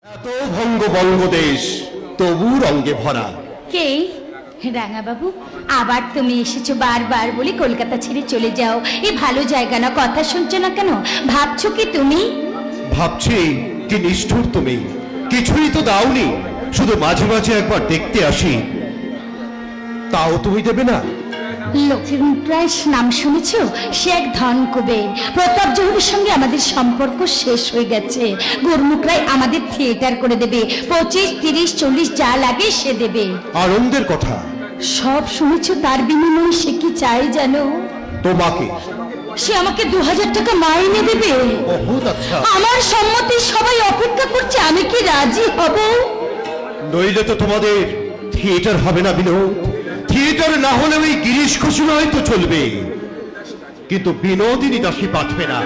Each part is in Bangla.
এত ভঙ্গ দেশ তবু রঙে ভরা। কে? রাঙা বাবু, আবার তুমি এসেছো বারবার বলে কলকাতা ছেড়ে চলে যাও। এ ভালো জায়গা না, কথা শুনছো না কেন? ভাবছো কি তুমি? ভাবছি কি নিষ্ঠুর তুমি, কিছুই তো দাওনি, শুধু মাঝে মাঝে একবার দেখতে আসি, তাও তুমি দেবে না। লক্ষ্মীপ্রায় নাম শুনেছ? সে এক ধন কুবের। প্রতাপ জহুরের সঙ্গে আমাদের সম্পর্ক শেষ হয়ে গেছে। গুরমুখ রায় আমাদের থিয়েটার করে দেবে, 25, 30, 40 যা লাগে সে দেবে। আনন্দের কথা। সব শুনেছ, তার বিনিময়ে সে কি চাই জানো? তোমাকে। সে আমাকে 2000 টাকা মাইনে দেবে। বহুত আচ্ছা। আমার সম্মতি সবাই অপেক্ষা করছে, আমি কি রাজি হব? নইলে তো তোমাদের থিয়েটার হবে না বিনোদ। থিয়েটার না হলে ওই গিরিশ ঘোষণা হয়তো চলবে, কিন্তু বিনোদিনী দাসী বাঁচবে না।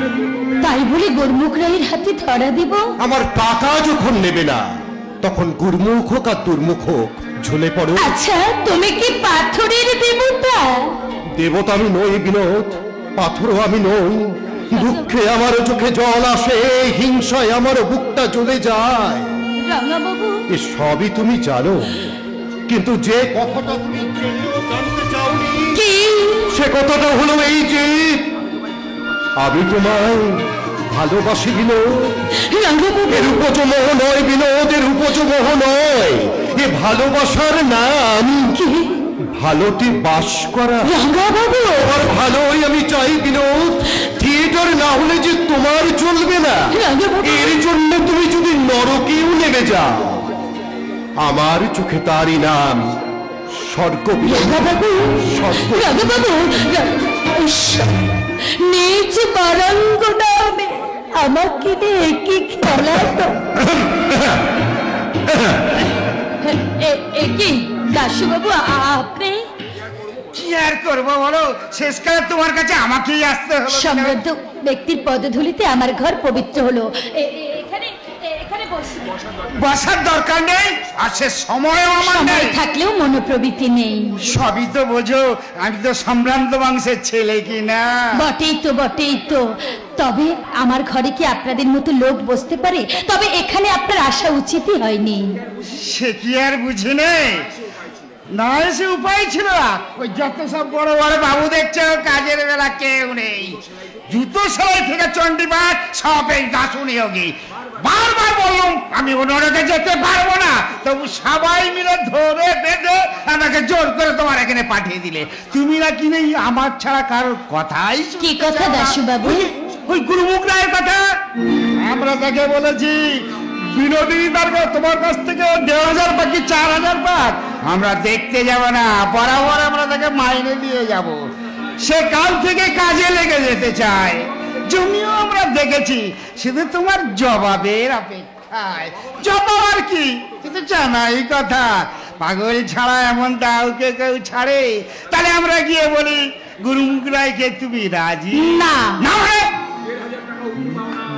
তাই বলে গুরমুখ রায়ের হাতে ধরা দেব? আমার টাকা যখন নেবে না, তখন গুরমুখ হোক আর দুর্মুখ হোক ঝুলে পড়ো। আচ্ছা, তুমি কি পাথরের দেবতা? দেবতা আমি নই বিনোদ, পাথরও আমি নই। দুঃখে আমার চোখে জল আসে, হিংসায় আমার বুকটা জ্বলে যায়। রাঙা বাবু, এ সবই তুমি জানো, কিন্তু যে কথাটা তুমি জানতে চাওনি, কি? সে কথাটা হলো এই যে আমি তোমায় ভালোবাসি বিনোদ। রাঙা বাবু, এর উপজমোহ নয় বিনোদ, এর উপজমোহ নয়, এ ভালোবাসার নাম কি? ভালোটি বাস করা। রাঙা বাবু, তোমার ভালোই আমি চাই বিনোদ। থিয়েটার না হলে যে তোমার চলবে না, রাঙা বাবু, এর জন্য তুমি যদি নরকেও নেমে যাও, আমার চোখে তারই নাম স্বর্গ। রাঙা বাবু, স্বর্গ। রাঙা বাবু, নিজ বারাঙ্গনামে আমাকে নিয়ে কি খেলা তো? কি দাশু বাবু, আপনি? কি আর করবো বলো, শেষকালে তোমার কাছে আমাকেই আসতে হলো। সমৃদ্ধ ব্যক্তির পদধূলিতে আমার ঘর পবিত্র হলো। এখানে বসার দরকার নেই, আর সে সময়ও আমার সময় নেই। থাকলেও মনোপ্রবৃত্তি নেই। সবই তো বোঝো, আমি তো সম্ভ্রান্ত বংশের ছেলে কি না। বটেই তো, বটেই তো। তবে আমার ঘরে কি আপনাদের মতো লোক বসতে পারে? তবে এখানে আপনার আসা উচিতই হয়নি। সে কি আর বুঝি নেই, না এসে উপায় ছিল না। ওই যত সব বড় বড় বাবু দেখছো, কাজের বেলা কেউ নেই। জুতো সেলাই থেকে চণ্ডীপাঠ সব এই দাসুনি যোগী। বারবার বললাম আমি ওনাকে যেতে পারবো না, তবু সবাই মিলে ধরে বেঁধে আমাকে জোর করে তোমার এখানে পাঠিয়ে দিলে। তুমি নাকি নেই আমার ছাড়া কারোর কথাই। কি কথা দাশু বাবু? ওই গুরুমুখ রায়ের কথা। আমরা তাকে বলেছি বিনোদিনী দরকার তোমার কাছ থেকে 1,500 বাকি 4,000 পাক আমরা দেখতে যাব না, বরাবর আমরা তাকে মাইনে দিয়ে যাব। সে কাল থেকে কাজে লেগে যেতে চায়। জমিও আমরা দেখেছি, শুধু তোমার জবাবের অপেক্ষায়। জবাব আর কি, কিন্তু জানাই কথা, পাগল ছাড়া এমন কাউকে কেউ ছাড়ে? তাহলে আমরা গিয়ে বলি গুরুমুখ রায়কে তুমি রাজি? না। না মানে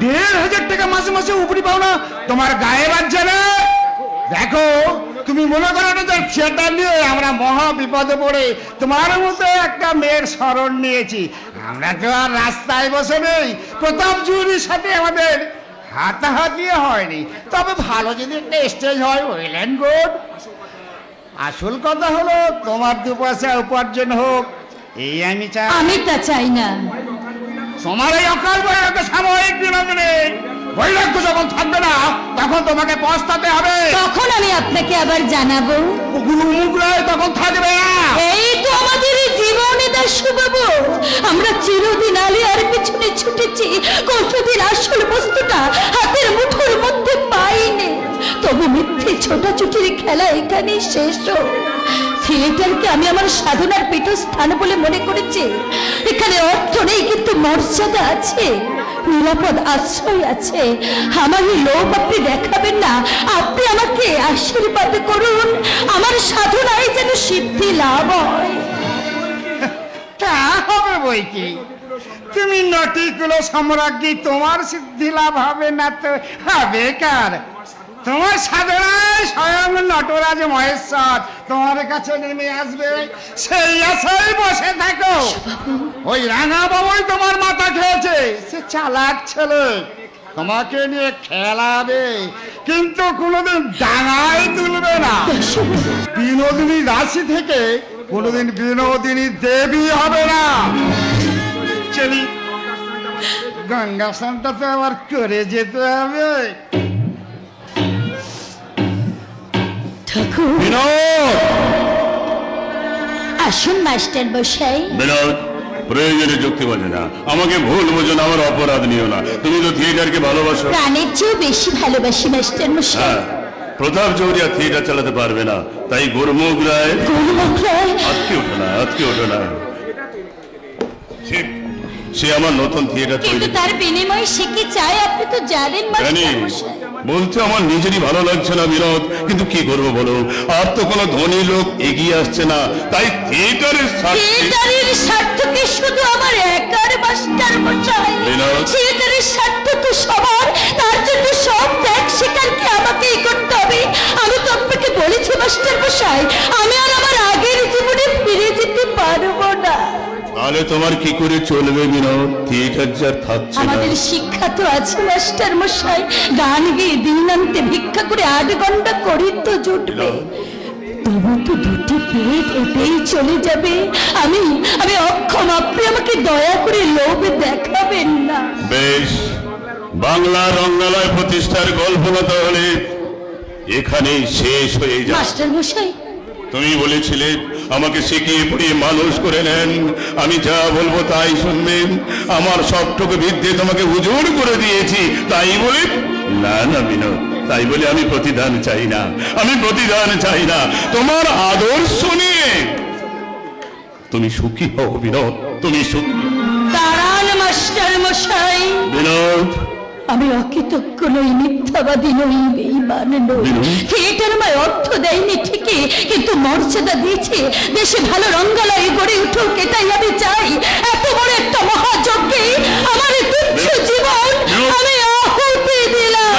1,500 টাকা মাসে মাসে উপরি পাও না, তোমার গায়ে বাজছে না? দেখো, তুমি মনে করো না যে থিয়েটার নিয়ে আমরা মহা বিপদে পড়ে তোমার মতো একটা মেয়ের শরণ নিয়েছি। আমরা তো আর রাস্তায় বসে নেই। প্রতাপ জহুরের সাথে আমাদের হাতাহাতি হয়নি, তবে ভালো যদি একটা স্টেজ হয়, ওয়েল অ্যান্ড গুড। আসল কথা হলো তোমার 2 পয়সা উপার্জন হোক, এই আমি চাই। আমি তা চাই না। তোমার এই অকাল বৈরাগ্য সাময়িক বিনোদিনী, বৈরাগ্য যখন থাকবে না তখন তোমাকে পস্তাতে হবে। তখন আমি আপনাকে আবার জানাবো। গুরুমুখ রায় তখন থাকবে না। এই তো আমাদের জীবনে দাশু বাবু, আমরা চিরদিন আলিয়ার পিছনে ছুটেছি, কতদিন আসল বস্তুটা হাতের মুঠোর মধ্যে পাইনি। তবু মিথ্যে ছোটাছুটির খেলা এখানেই শেষ। থিয়েটারকে আমি আমার সাধনার পীঠস্থান বলে মনে করেছি। এখানে অর্থ নেই, কিন্তু মর্যাদা আছে, নিরাপদ আশ্রয় আছে। আমার এই লোভ আপনি দেখাবেন না, আপনি আমাকে আশীর্বাদ করুন, আমার সাধনায় যেন সিদ্ধি লাভ হয়। তা হবে বই কি, তুমি নটিকুলো সম্রাজ্ঞী, তোমার সিদ্ধি লাভ হবে না তো হবে কার? তোমার সাধনায় স্বয়ং নটরাজ মহেশ্বর তোমার কাছে নেমে আসবে, সেই আশায় বসে থাকো। ওই রাঙা বাবুই তোমার মাথা খেয়েছে, সে চালাক ছেলে। তোমাকে নিয়ে খেলাবে, কিন্তু কোনোদিন ডাঙায় তুলবে না। বিনোদিনী রাশি থেকে কোনোদিন বিনোদিনী দেবী হবে না। চলি, গঙ্গা স্নানটা তো আবার করে যেতে হবে। ঠাকুর বিনোদ, আসুন মাস্টার মশাই। বিনোদ, প্রয়োজনে যুক্তি বোঝে না, আমাকে ভুল বোঝো না, আমার অপরাধ নিও না। তুমি তো থিয়েটারকে ভালোবাসো। প্রাণের চেয়েও বেশি ভালোবাসি মাস্টার মশাই। হ্যাঁ, প্রতাপ চৌরিয়া থিয়েটার চালাতে পারবে না, তাই গুরমুখ রায় গুরুমুখ রায় আজকে ওঠো না, আজকে ওঠো না। ঠিক, সে আমার নতুন থিয়েটার কিন্তু তৈরি। তার বিনিময়ে সে কি চায় আপনি তো জানেন জানি, মাস্টার মশাই। বলতে আমার নিজেরই ভালো লাগছে না বিনোদ, কিন্তু কি করবো বলো, আর তো কোনো ধনী লোক এগিয়ে আসছে না, তাই থিয়েটারের স্বার্থে থিয়েটারের স্বার্থ কি শুধু আমার একার মাস্টার মশাই? বিনোদ। থিয়েটারের স্বার্থ তো সবার, তার জন্য সব ত্যাগ স্বীকার কি আমাকেই করতে হবে? আমি তো আপনাকে বলেছি মাস্টার মশাই, আমি আর আমার আগের জীবনে ফিরে যেতে পারবো না। তাহলে তোমার কি করে চলবে বিনোদ? থিয়েটার যার থাকছে না। আমাদের শিক্ষা তো আছে মাস্টার মশাই, গান গিয়ে দিনান্তে ভিক্ষা করে 8 ঘন্টা করি তো জুটবে। তবু তো দুটি পেট এতেই চলে যাবে। আমি আমি অক্ষম, আপনি আমাকে দয়া করে লোভ দেখাবেন না। বেশ, বাংলা রঙ্গালয় প্রতিষ্ঠার কল্পনা তাহলে এখানেই শেষ হয়ে যায়। মাস্টার মশাই, তুমি বলেছিলে আমাকে শিখিয়ে পড়িয়ে মানুষ করে নেন, আমি যা বলবো তাই শুনবেন। আমার সবটুকু বিদ্যে তোমাকে উজুর করে দিয়েছি, তাই বলে না না বিনোদ, তাই বলে আমি প্রতিদান চাই না, আমি প্রতিদান চাই না। তোমার আদর্শ নিয়ে তুমি সুখী হও বিনোদ, তুমি সুখী। দাঁড়ান মাস্টার মশাই, বিনোদ, আমি অকৃতজ্ঞ নই, মিথ্যাবাদী নই, বেঈমান নই। বিনোদ। থিয়েটার আমায় অর্থ দেয়নি ঠিকই, কিন্তু মর্যাদা দিয়েছে। দেশে ভালো রঙ্গালয় গড়ে উঠুক, এটাই আমি চাই। এত বড় একটা মহাযজ্ঞে আমার তুচ্ছ জীবন আমি আহুতি দিলাম।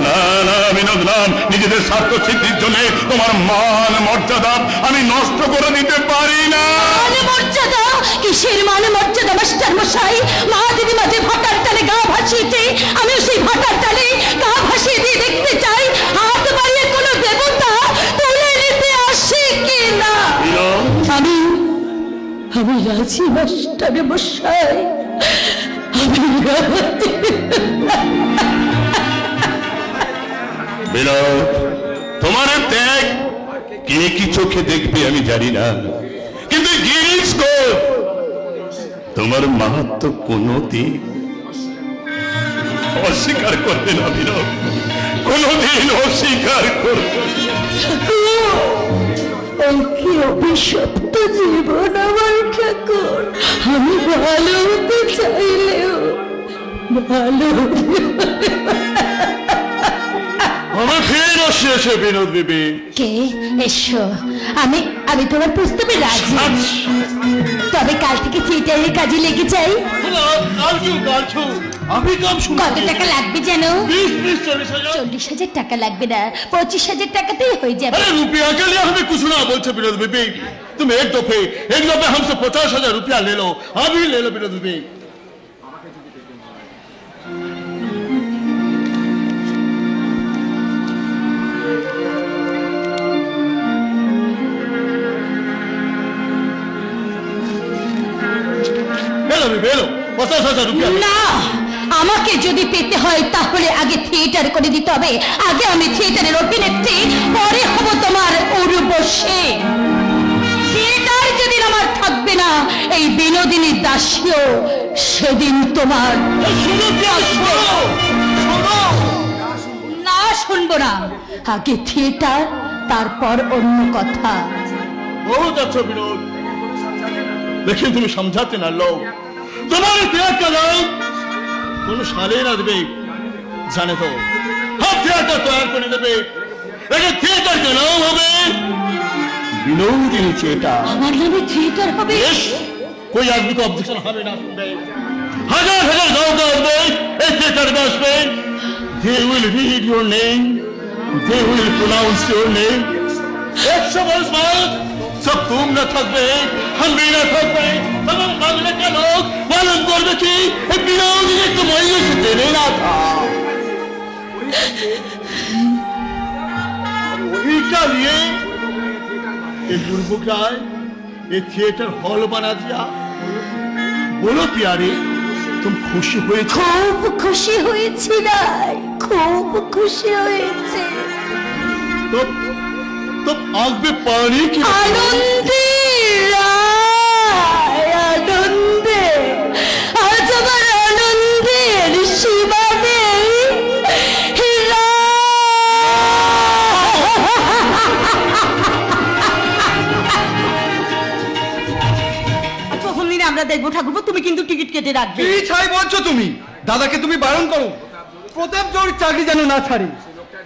না না বিনোদ, না, নিজেদের স্বার্থ সিদ্ধির জন্য তোমার মান মর্যাদা আমি নষ্ট করে দিতে পারি না। মান মর্যাদা? কিসের মান মর্যাদা মাস্টার মশাই? মা দিদিমা যে ভাটার তালে গা ভাসিয়েছে, আমিও সেই ভাটার তালে গা ভাসিয়ে দিয়ে দেখতে চাই হাত বাড়িয়ে কোনো দেবতা তুলে নিতে আসে কিনা। বিনোদ, আমি রাজি মাস্টার মশাই, আমি রাজি। বিনোদ, তোমার ত্যাগ কে কি চোখে দেখবে আমি জানি না, কিন্তু গিরিশ ঘোষ তোমার মাহাত্ম কোনদিন অস্বীকার করবে না বিনোদ, কোনদিন অস্বীকার করবে না। কি অভিশপ্ত জীবন আমার ঠাকুর, আমি ভালো হতে চাইলেও ভালো আমার ফের আসছে বিনোদ বিবি। কে? এসো, আমি আমি তোমার প্রস্তাবে রাজি। তবে কাল থেকে থিয়েটারের কাজে লেগে যাই। আমি কাম শুরু কত টাকা লাগবে জানো? 20-40,000। 40,000 টাকা লাগবে না, 25,000 টাকাতেই হয়ে যাবে। अरे रुपया के लिए हमें कुछ ना बोल विनोद बीबी, तुम एक दफे हमसे 50,000 रुपया ले लो, अभी ले लो विनोद बीबी। বেলো 50,000 রুপিয়া। না, আমাকে যদি পেতে হয় তাহলে আগে থিয়েটার করে দিতে হবে। আগে আমি থিয়েটারের অভিনেত্রী, পরে হব তোমার উর্বশী। থিয়েটার যেদিন আমার থাকবে না, এই বিনোদিনী দাসীও সেদিন তোমার। না, শুনবো না। আগে থিয়েটার, তারপর অন্য কথা। बहुत अच्छा विनोद, लेकिन तुम समझाते ना लो, तुम्हारे त्याग का नाम কোন সালে না দেবে জানে তো। हम थिएटर तैयार করে দেবে, लेकिन थिएटर का नाम হবে বিনোদিনী থিয়েটার। আমার নামে থিয়েটার হবে? यस, कोई आदमी को ऑब्जेक्शन হবে না শুনবে। হাজার হাজার গাঁও আসবে এই থিয়েটার में আসবে, they will read your name, they will pronounce your name। 100 वर्ष बाद सब तुम न থাকবে, हम भी न থাকবে, तब बांग्ला के लोग मालूम করবে কি এই বিনোদিনী তো জেনে না থাক। ওইটা নিয়ে এই দুর্ভোগায় এই থিয়েটার হল বানা দিয়া বলো প্যারে, তুমি খুশি হয়েছ? খুব খুশি হয়েছি রাই, খুব খুশি হয়েছে। তো তো আসবে পারি কি? আনন্দে রাই, আনন্দে, আজ আমার আনন্দের সীমা নেই। প্রথম দিনে আমরা দেখবো ঠাকুরপো, তুমি কিন্তু টিকিট কেটে রাখবে। কি ছাই বলছো তুমি? দাদাকে তুমি বারণ করো, প্রতাপ জোর চাকরি যেন না ছাড়ে।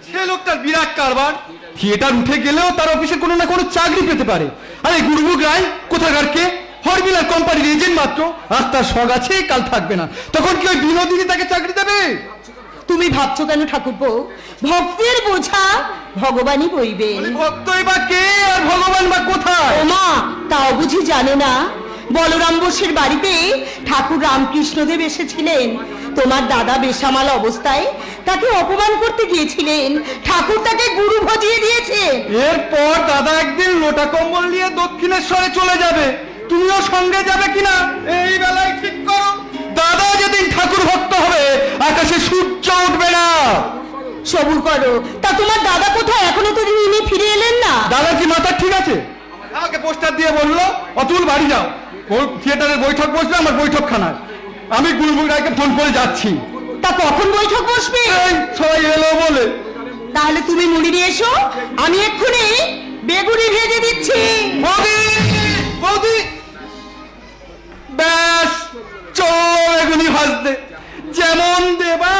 সে লোকটার বিরাট কারবার, থিয়েটার উঠে গেলেও তার অফিসে কোনো না কোনো চাকরি পেতে পারে। আরে গুরুবুক রায় কোথাকার কে? হরবিলার কোম্পানির এজেন্ট মাত্র। আজ তার শখ আছে, কাল থাকবে না। তখন কি ওই বিনোদিনী তাকে চাকরি দেবে? তুমি ভাবছো কেন ঠাকুরপো? ভক্তের বোঝা ভগবানই বইবে। ভক্তই বা কে আর ভগবান বা কোথায়? ওমা, তাও বুঝি জানো না? বলরাম বোসের বাড়িতে ঠাকুর রামকৃষ্ণদেব এসেছিলেন। তোমার দাদা বেসামাল অবস্থায় তাকে অপমান করতে গিয়েছিলেন, ঠাকুর তাকে গুরু ভজিয়ে দিয়েছে। এরপর দাদা একদিন লোটা কম্বল নিয়ে দক্ষিণেশ্বরে চলে যাবে, তুমিও সঙ্গে যাবে কিনা এই বেলায় ঠিক করো। দাদা যেদিন ঠাকুর ভক্ত হবে আকাশে সূর্য উঠবে না। সবুর করো। তা তোমার দাদা কোথায়? এখনো তো তিনি ফিরে এলেন না। দাদার কি মাথা ঠিক আছে? আমাকে পোস্টার দিয়ে বললো অতুল বাড়ি যাও, ওর থিয়েটারের বৈঠক বসবে আমার বৈঠকখানায়। আমি গুলবুক রায়কে ফোন করে যাচ্ছি। তা কখন বৈঠক বসবে? এই সবাই এলো বলে। তাহলে তুমি মুড়ি নিয়ে এসো, আমি এক্ষুনি বেগুনি ভেজে দিচ্ছি। বৌদি, বৌদি, ব্যাস চলো এগুলি ভাজতে। যেমন দেবা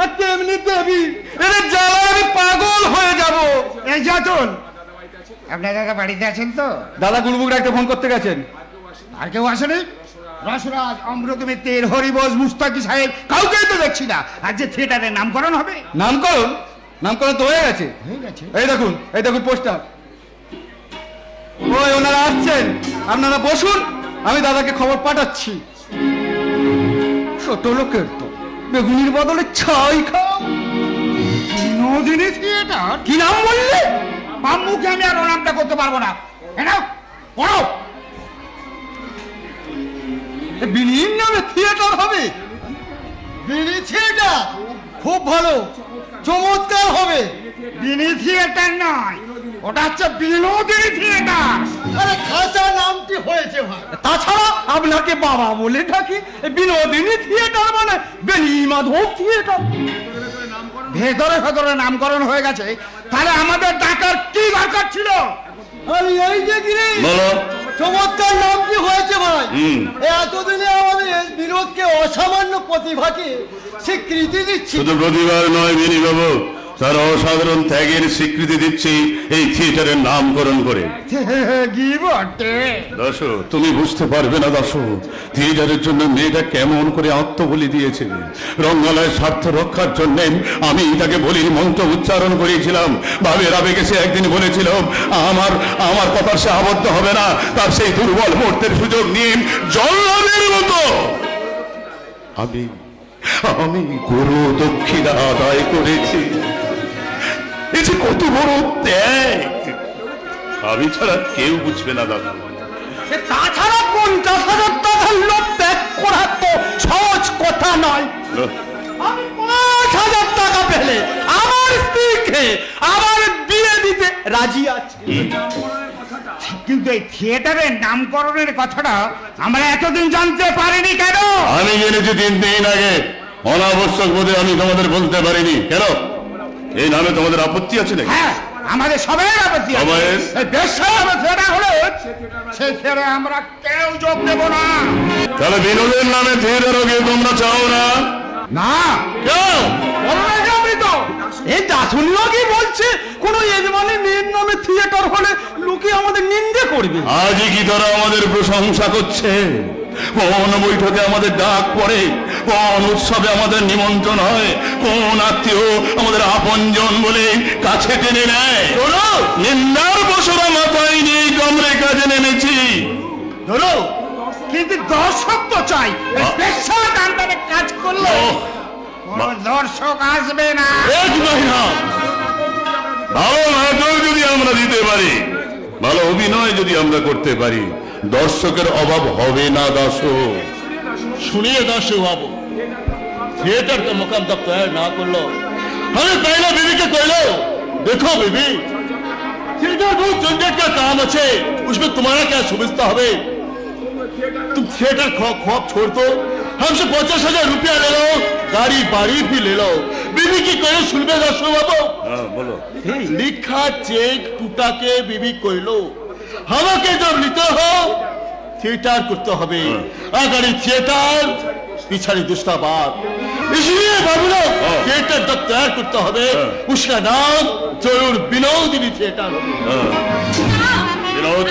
আর তেমনি দেবী। এদের জ্বালায় আমি পাগল হয়ে যাব। এই যাতুন, আপনার দাদা বাড়িতে আছেন তো? দাদা গুলবুক রায়কে ফোন করতে গেছেন। আর কেউ আসেনি? রসরাজ, অমৃত মিত্র, হরিবোস, মুস্তাকি সাহেব কাউকেই তো দেখছি না। আর যে থিয়েটারের নামকরণ হবে। নামকরণ? নামকরণ তো হয়ে গেছে। হয়ে গেছে? এই দেখুন, এই দেখুন পোস্টার। ওই ওনারা আসছেন, আপনারা বসুন, আমি দাদাকে খবর পাঠাচ্ছি। ছোট লোকের তো বেগুনির বদলে ছাই খাও। বিনোদিনী থিয়েটার? কি নাম বললে? মাম্মুকে আমি আর ও নামটা করতে পারবো না। এনাও পড়ো। বিনির নামে থিয়েটার হবে? বিনি থিয়েটার খুব ভালো, চমৎকার হবে। বিনি থিয়েটার নয়, ওটা হচ্ছে বিনোদিনী থিয়েটার। আরে খাঁচা নামটি হয়েছে ভাই। তাছাড়া আপনাকে বাবা বলে ডাকি, বিনোদিনী থিয়েটার মানে বেনি মাধব থিয়েটার। ভেতরে ভেতরে নামকরণ হয়ে গেছে, তাহলে আমাদের ডাকার কি দরকার ছিল? আমি এই যে গিরি বলো। চমৎকার নামটি হয়েছে ভাই। হুম। এতদিনে আমাদের বিনোদকে অসামান্য প্রতিভাকে স্বীকৃতি দিচ্ছি। শুধু প্রতিবার নয় বিনি বাবু, তার অসাধারণ ত্যাগের স্বীকৃতি দিচ্ছি এই থিয়েটারের নামকরণ করে। কি বটে? দর্শক, তুমি বুঝতে পারবে না দর্শক, থিয়েটারের জন্য মেয়েটা কেমন করে আত্মবলি দিয়েছে। রঙ্গলয়ের স্বার্থ রক্ষার জন্য আমি তাকে বলির মন্ত্র উচ্চারণ করেছিলাম। ভাবের আবেগে সে একদিন বলেছিল আমার আমার কথা সে আবদ্ধ হবে না। তার সেই দুর্বল মুহূর্তের সুযোগ নিয়ে জল্লাদের মতো আমি আমি গুরু দক্ষিণা আদায় করেছি। এ যে কত বড় ত্যাগ, আমি ছাড়া কেউ বুঝবে না দাদা। তাছাড়া 50,000 টাকার লোক ত্যাগ করা তো সহজ কথা নয়। আমি 5,000 টাকা পেলে আমার স্ত্রীকে আমার বিয়ে দিতে রাজি আছি। কিন্তু এই থিয়েটারের নামকরণের কথাটা আমরা এতদিন জানতে পারিনি কেন? আমি জেনেছি 3 দিন আগে, অনাবশ্যক বোধে আমি তোমাদের বলতে পারিনি। কেন? এই নামে তোমাদের আপত্তি আছে নাকি? হ্যাঁ, আমাদের সবাই আপত্তি আছে। সবাইয়ের? এই বেশ্যার থিয়েটার হলে সেই থিয়েটারে আমরা কেউ যোগ দেব না। তাহলে বিনোদের নামে থিয়েটার হোক তোমরা চাও না? না, কেউ? এই দাসুনিও কি বলছে কোন যজমানের মেয়ের নামে থিয়েটার হলে লোকে আমাদের নিন্দে করবে। আজই কি তারা আমাদের প্রশংসা করছে? কোন বৈঠকে আমাদের ডাক পড়ে, কোন উৎসবে আমাদের নিমন্ত্রণ হয়, কোন আত্মীয় আমাদের আপনজন বলে কাছে টেনে নেয়। নিন্দার বসরা মাথায় নিয়ে কমরে কাজে নেমেছি। ধরো, কিন্তু দর্শক তো চাই। এই বেশ্যা গানটারে কাজ করলো কোনো দর্শক আসবে না। এক মহিনা ভালো নাটক যদি আমরা দিতে পারি, ভালো অভিনয় যদি আমরা করতে পারি, দর্শকের অভাব হবে না। দর্শক सुनिए दर्शक बाबू, थिएटर का मुकाम तक तैयार ना कर लो, हमें पहले बीबी के कोई लो। देखो बीबी, थिएटर बहुत झंझट का काम है, उसमें तुम्हारा क्या सुविधा है? तुम थिएटर खौफ छोड़ दो, हमसे 50,000 रुपया ले लो, गाड़ी बाड़ी भी ले लो। बीबी की कोई सुनबे दर्शक बाबू? বলো। लिखा चेक टूटा के बीबी कोई लो, আমাকে जब নিতে हो थिएटर करते হবে, अगर थिएटर पिछड़ी दूसरा बात, इसलिए बाबू लोग थिएटर जब तैयार करते হবে, उसका नाम जरूर বিনোদিনী थिएटर হবে।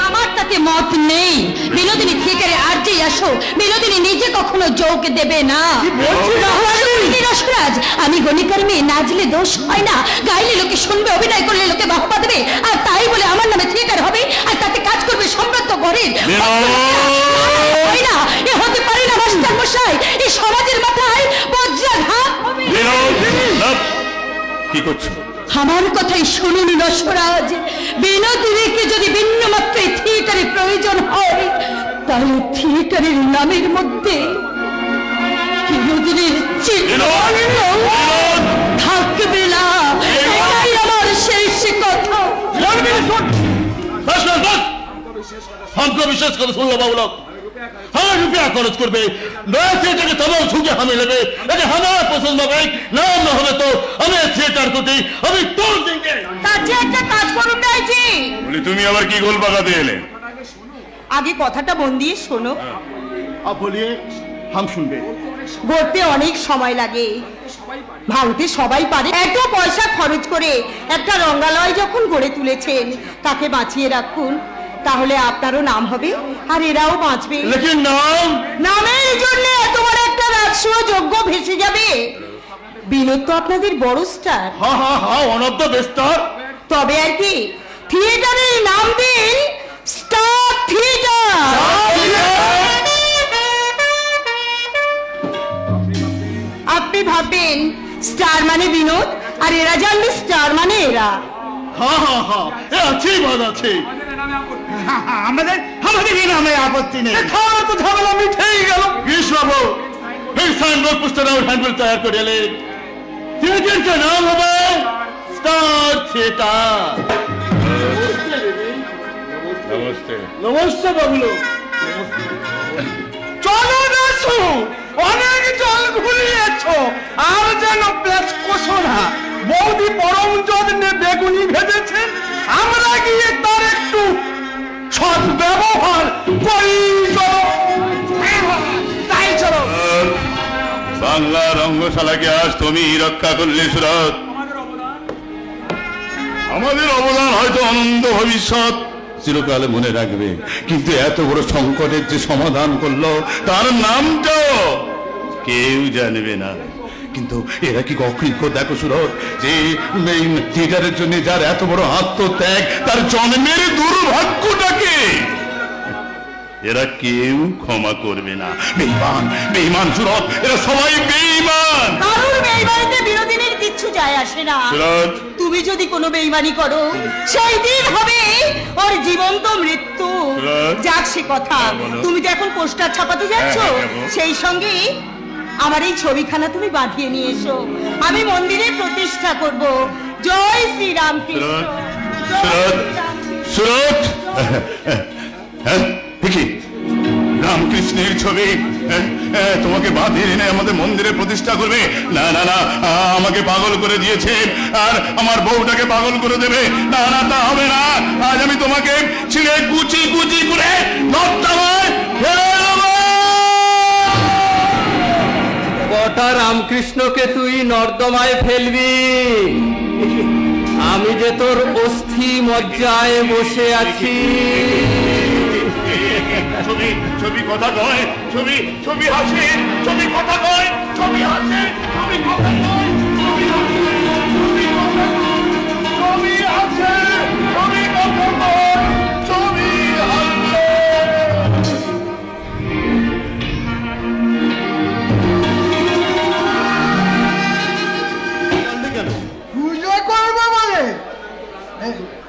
আমার তাতে মত নেই। বিনোদিনী থিয়েটারে আর যে আসো, বিনোদিনী নিজে কখনো যোগ দেবে না। রসরাজ, আমি গণিকার মেয়ে, নাচলে দোষ হয় না, গাইলে লোকে শুনবে, অভিনয় করলে লোকে বাহবা দেবে, আর তাই বলে আমার নামে থিয়েটার হবে আর তাতে কাজ করবে সম্রাট ঘরের হয় না। এ হতে পারে না মাস্টার মশাই, এই সমাজের মাথায় বজ্রাঘাত হবে। কি করছো? আমার কথাই শুনুন রসরাজ, বিনোদিনীকে যদি ভিন্ন মাত্রায় থিয়েটারে প্রয়োজন হয়, তাহলে থিয়েটারের নামের মধ্যে বিনোদিনীর চিহ্ন থাকবে না। এটাই আমার শেষ কথা। हमको विश्वास करो, सुन लो बाबू लोग, हमें रुपया खर्च करबे, नया थिएटर के तमाम छूके हमें लेबे, यदि हमारा पसंद হবে নাম না হবে তো আমি থিয়েটার করতে আমি তোর দেंगे। তার চেয়ে একটা কাজ করুন রাইজি। বলি তুমি আবার কি গোল পাকাতে এলে? আগে কথাটা মন দিয়ে শোনো। आप बोलिए, हम सुनबे। গড়তে অনেক সময় লাগে, ভাঙতে সবাই পারে। এত পয়সা খরচ করে একটা রঙ্গালয় যখন গড়ে তুলেছেন, তাকে বাঁচিয়ে রাখুন, তাহলে আপনারও নাম হবে আর এরাও বাঁচবে। लेकिन नाम নামের জন্য এত বড় একটা রাজস্ব যোগ্য ভেসে যাবে। বিনোদ তো আপনাদের বড় স্টার, हाँ हाँ हाँ one of the best star. তবে আর কি থিয়েটারের নাম দিন স্টার থিয়েটার। আপনি ভাববেন স্টার মানে বিনোদ, আর এরা জানবে স্টার মানে এরা। हाँ हाँ हाँ ये अच्छी बात আছে। আমাদের আমাদের এই নামে আপত্তি নেই। খাওয়া তো ঝামেলা মিটেই গেল। কৃষ্ণ বাবু फिर साइनबोर्ड पुस्तक और हैंडबिल तैयार कर ले। थिएटर का नाम है स्टार थिएटर। নমস্তে। नमस्ते बाबू लोग। চলো দাসু, অনেক জল ঘুরিয়েছো, আর যেন পেট কষো না। বৌদি পরম যত্নে বেগুনি ভেজেছেন, আমরা গিয়ে তার একটু সৎ ব্যবহার করি। চলো তাই চলো। বাংলা রঙ্গশালাকে আজ তুমি রক্ষা করলে সুরত। আমাদের অবদান হয়তো অনন্ত ভবিষ্যৎ চিরকালে মনে রাখবে, কিন্তু এত বড় সংকটের যে সমাধান করলো তার নামটা কেউ জানবে না। কিন্তু এরা কি কখনো দেখো সুরত, যে থিয়েটারের জন্য যার এত বড় আত্মত্যাগ, তার জন্মের দুর্ভাগ্যটাকে এরা কেউ ক্ষমা করবে না। বেঈমান বেঈমান সুরত, এরা সবাই বেঈমান। কারোর বেইমানিতে বিনোদিনীর কিচ্ছু যায় আসে না। সুরত, তুমি যদি কোনো বেইমানি করো, সেই দিন হবে ওর জীবন্ত মৃত্যু। সুরত। যাক সে কথা, বলো। তুমি তো এখন পোস্টার ছাপাতে যাচ্ছ, হ্যাঁ, যাবো। সেই সঙ্গে আমার এই ছবিখানা তুমি বাঁধিয়ে নিয়ে এসো, আমি মন্দিরে প্রতিষ্ঠা করব। জয় শ্রীরাম কৃষ্ণ। সুরত, সুরত, হ্যাঁ ঠিকই, রামকৃষ্ণের ছবি তোমাকে বাঁধিয়ে এনে আমাদের মন্দিরে প্রতিষ্ঠা করবে? না না না, আমাকে পাগল করে দিয়েছে, আর আমার বউটাকে পাগল করে দেবে। না না, তা হবে না। আজ আমি তোমাকে ছিঁড়ে কুচি কুচি করে নর্দমায় ফেলে দেবো। কটা রামকৃষ্ণকে তুই নর্দমায় ফেলবি? আমি যে তোর অস্থি মজ্জায় বসে আছি। ছবি ছবি কথা কয়, ছবি ছবি হাসে, ছবি কথা কয়, ছবি হাসে, ছবি কথা কয়, ছবি হাসে, ছবি কথা কয়, ছবি হাসে, ছবি কথা কয়, ছবি হাসে।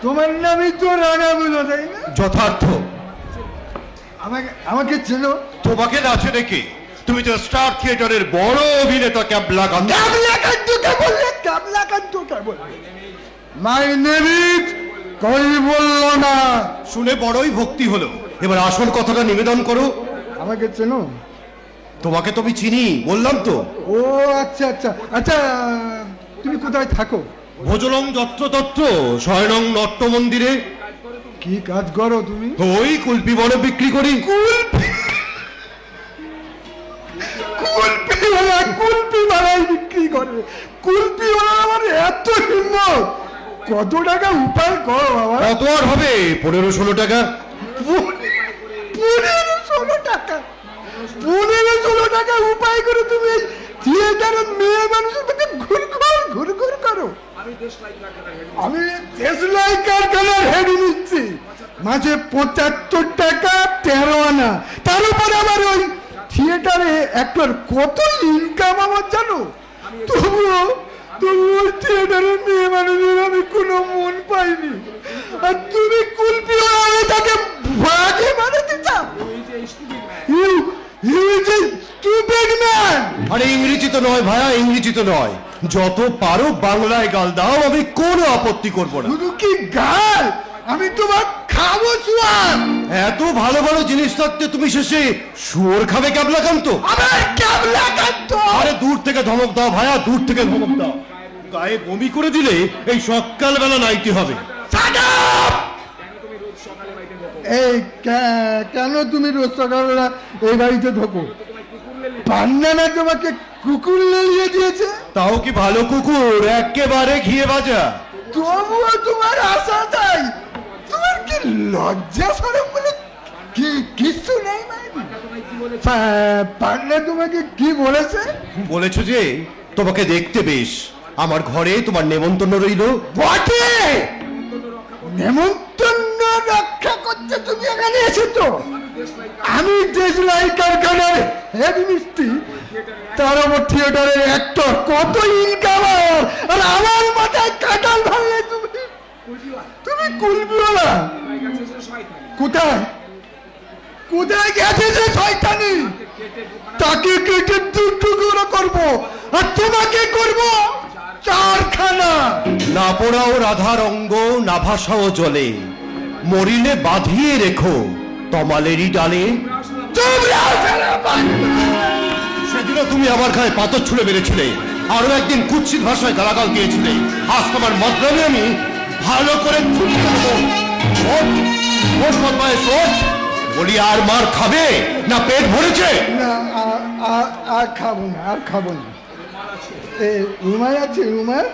তোমার নামই তো রাঙাগুলো, তাই না? যথার্থ। আমাকে চেনো? তোমাকে না চেনে কে? তুমি তো স্টার থিয়েটারের বড় অভিনেতা ক্যাবলাকান্ত। মাই নেম ইজ, কই বললো না? শুনে বড়ই ভক্তি হলো। এবার আসল কথাটা নিবেদন করো। আমাকে চেনো? তোমাকে তো আমি চিনি, বললাম তো। ও আচ্ছা আচ্ছা আচ্ছা, তুমি কোথায় থাকো? ভোজনং যত্র 6 নং নট্ট মন্দিরে। কি কাজ করো তুমি? ওই কুলপি বড় বিক্রি করি। কুলপি বানাই বিক্রি করে? কুলপি আমার এত হিম্মত! কত টাকা উপায় করো বাবা? কত আর হবে? 15-16 টাকা। 15-16 টাকা? 15-16 টাকা উপায় করে তুমি থিয়েটারের মেয়ে মানুষের মধ্যে ঘুরঘুর করো? আমি দেশলাই কারখানার হেড নিচ্ছি, মাঝে 75 টাকা 13 আনা। তার উপরে আবার ওই থিয়েটারে একটার কত ইনকাম আমার জানো? তবুও ওই থিয়েটারের মেয়ে মানুষের আমি কোনো মন পাইনি। আর তুমি কুলপি আমি তাকে ভাগে বানাতে চাও? আরে ইংরেজি তো নয় ভাইয়া, ইংরেজি তো নয়। যত পারো বাংলায় গাল দাও, আমি কোনো আপত্তি করবো না। শুধু কি গাল, আমি তোমার খাবো শুয়ার। এত ভালো ভালো জিনিস থাকতে তুমি শেষে শুয়োর খাবে ক্যাবলাকান্ত? আমার ক্যাবলাকান্ত? আরে দূর থেকে ধমক দাও ভাইয়া, দূর থেকে ধমক দাও। গায়ে বমি করে দিলে এই সকালবেলা নাইতে হবে। এই কেন তুমি রোজ সকালবেলা এই বাড়িতে ঢোকো? পান্না তোমাকে কুকুর লেলিয়ে দিয়েছে? তাও কি ভালো কুকুর, একেবারে ঘিয়ে ভাজা। তবুও তোমার আশা তাই? তোমার কি লজ্জা সরম বলে কিছু নেই? পান্না তোমাকে কি বলেছে? বলেছো যে তোমাকে দেখতে বেশ, আমার ঘরে তোমার নেমন্তন্ন রইল। বটে, নেমন্তন্ন রক্ষা করতে তুমি এখানে এসেছো? আমি দেশলাই কারখানার হেড মিস্ত্রি, তার উপর থিয়েটারের অ্যাক্টর, কত ইনকাম! আর আমার মাথায় কাঁঠাল ভাঙলে তুমি কুলবিওয়ালা? কোথায় কোথায় গেছে সে শয়তানি? তাকে কেটে টুকরো করবো, আর তোমাকে করবো চারখানা। না পোড়াও রাধার অঙ্গ, না ভাসাও জলে, মরিলে বাঁধিয়ে রেখো তমালেরই ডালে। সেদিনও তুমি আমার গায়ে পাথর ছুঁড়ে মেরেছিলে, আরো একদিন কুৎসিত ভাষায় গালাগাল দিয়েছিলে। আজ তোমার মদ্রামে আমি ভালো করে বলি। আর মার খাবে না পেট ভরেছে? না, আর খাবো না, আর খাবো না। রুমায় আছে, রুমায়?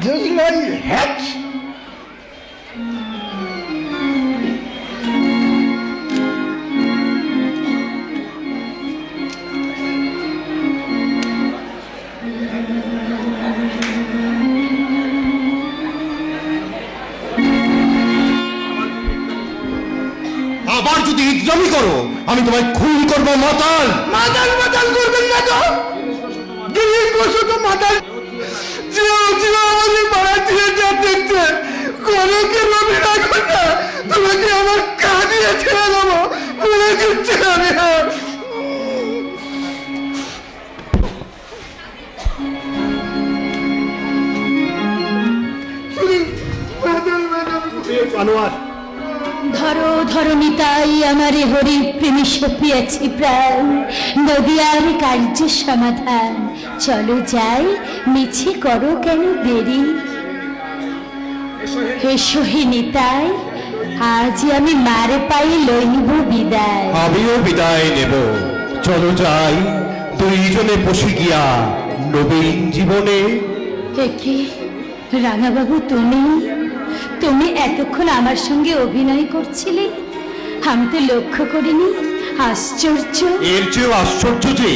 Just like hatch. আবার যদি ইসলামি করো, আমি তোমায় খুন করবো। মাতাল মাতাল মাতাল করবেন না তো? দিল্লি বসে তো মাতাল আমাদের মারা দিয়ে দেখছে। কোনকে রবি রাখো না, তোমাকে আমার কাঁদিয়ে ছেড়ে দেবো বলে দিচ্ছে। আমি আনোয়ার, ধরো ধরো নিতাই আমারে হরি প্রেমী সপিয়াছি প্রাণ, নদিয়ার কার্য সমাধান। চলো যাই, মিছে করো কেন দেরি? এসো হে নিতাই, আজ আমি মারে পাই লইব বিদায়। আমিও বিদায় নেব। চলো যাই, দুইজনে বসে গিয়া নবীন জীবনে। একে রাঙাবাবু, তুমি এতক্ষণ আমার সঙ্গে অভিনয় করছিলে? আমি তো লক্ষ্য করিনি। আশ্চর্য। এর চেয়েও আশ্চর্য যে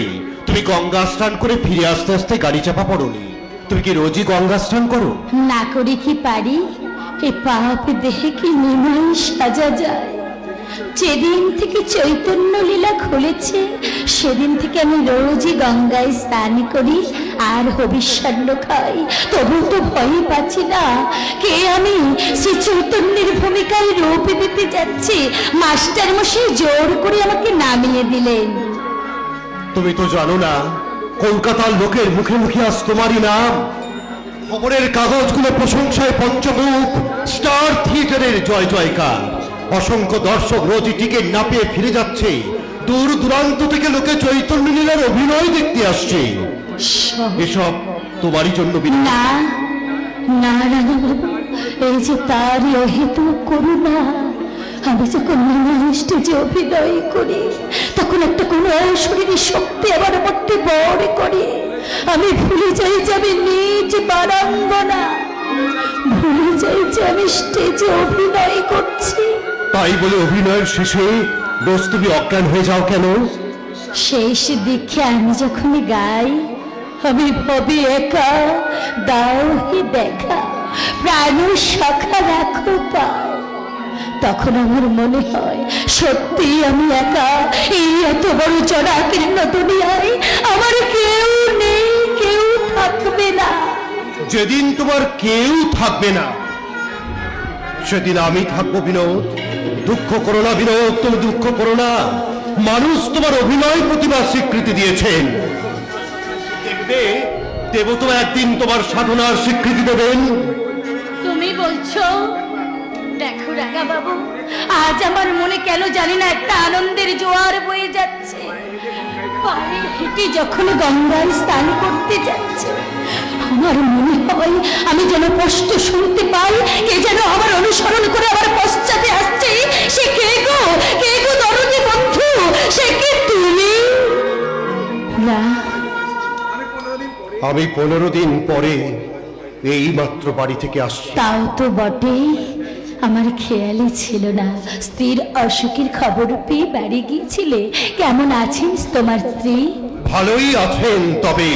তুমি গঙ্গা স্নান করে ফিরে আসতে আসতে গাড়ি চাপা পড়োনি। তুমি কি রোজই গঙ্গা স্নান করো? না করে কি পারি? এ পাপ দেহে কি নিমাই সাজা যায়? যেদিন থেকে চৈতন্য লীলা খুলেছে সেদিন থেকে আমি রোজই গঙ্গায় স্নান করি আর হবিষ্যান্ন খাই। তবু তো ভয় পাচ্ছি না কে আমি শ্রী চৈতন্যের ভূমিকায় রূপ দিতে যাচ্ছি। মাস্টার মশাই জোর করে আমাকে নামিয়ে দিলেন। তুমি তো জানো না কলকাতার লোকের মুখে মুখে আজ তোমারই নাম। খবরের কাগজগুলো প্রশংসায় পঞ্চমুখ, স্টার থিয়েটারের জয় জয়কার। অসংখ্য দর্শক রোজই টিকিট না পেয়ে ফিরে যাচ্ছে। দূর দূরান্ত থেকে লোকে চৈতন্য লীলার অভিনয় দেখতে আসছে। এসব তোমারই জন্য। না না রাঙাবাবু, এই যে তারই অহেতুক করুণা। আমি যখন স্টেজে অভিনয় করি তখন একটা কোনো অশরীরী শক্তি আমার মধ্যে বড় করে। আমি ভুলে যাই যে আমি নিজ বারাঙ্গনা, ভুলে যাই যে আমি স্টেজে অভিনয় করছি। তাই বলে অভিনয়ের শেষে রোজ তুমি অজ্ঞান হয়ে যাও কেন? শেষ দেখে আমি যখন গাই, আমি ভাবি একা, দাও হে দেখা, প্রাণ সখা রাখো পায়। তখন আমার মনে হয় সত্যি আমি একা। এই এত বড় জনাকীর্ণ দুনিয়ায় আমার কেউ নেই, কেউ থাকবে না। যেদিন তোমার কেউ থাকবে না সেদিন আমি থাকবো বিনোদ। দুঃখ করো না বিনোদ, তুমি দুঃখ করো না। মানুষ তোমার অভিনয় প্রতিভা স্বীকৃতি দিয়েছেন। দেখবে দেবতা একদিন তোমার সাধনার স্বীকৃতি দেবেন। তুমি বলছো? দেখো রাঙাবাবু, আজ আমার মনে কেন জানি না একটা আনন্দের জোয়ার বয়ে যাচ্ছে। পায়ে হেঁটে যখন গঙ্গায় স্নান করতে যাচ্ছে আমার মনে হয় আমি যেন স্পষ্ট শুনতে পাই কে যেন আমার অনুসরণ করে আমার পশ্চাতে আসছে। সে কে গো, কে গো দরদি বন্ধু? সে কি তুমি? না, আমি 15 দিন পরে এই মাত্র বাড়ি থেকে আসছি। তাও তো বটে, আমার খেয়ালই ছিল না। স্ত্রীর অসুখের খবর পেয়ে বাড়ি গিয়েছিলে। কেমন আছেন তোমার স্ত্রী? ভালোই আছেন, তবে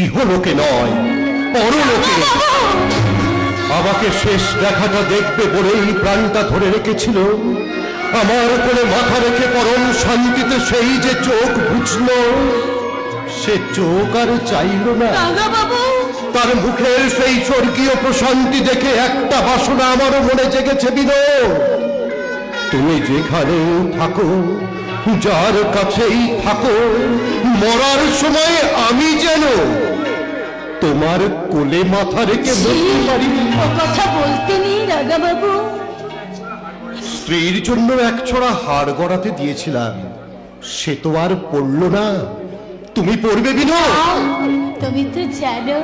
ইহলোকে নয় পরলোকে। আমাকে শেষ দেখাটা দেখবে বলেই প্রাণটা ধরে রেখেছিল। আমার কোলে মাথা রেখে পরম শান্তিতে সেই যে চোখ বুঝলো, সে চোখ আর চাইল না। তার মুখের সেই স্বর্গীয় প্রশান্তি দেখে একটা বাসনা আমারও মনে জেগেছে বিনোদ। তুমি যেখানে থাকো, যার কাছেই থাকো, মরার সময় আমি যেন তোমার কোলে মাথা রেখে মরতে পারি। ও কথা বলতে নেই রাঙাবাবু। স্ত্রীর জন্য এক ছড়া হাড় গড়াতে দিয়েছিলাম, সে তো আর পড়লো না। তুমি পড়বে বিনোদ? তুমি তো জানো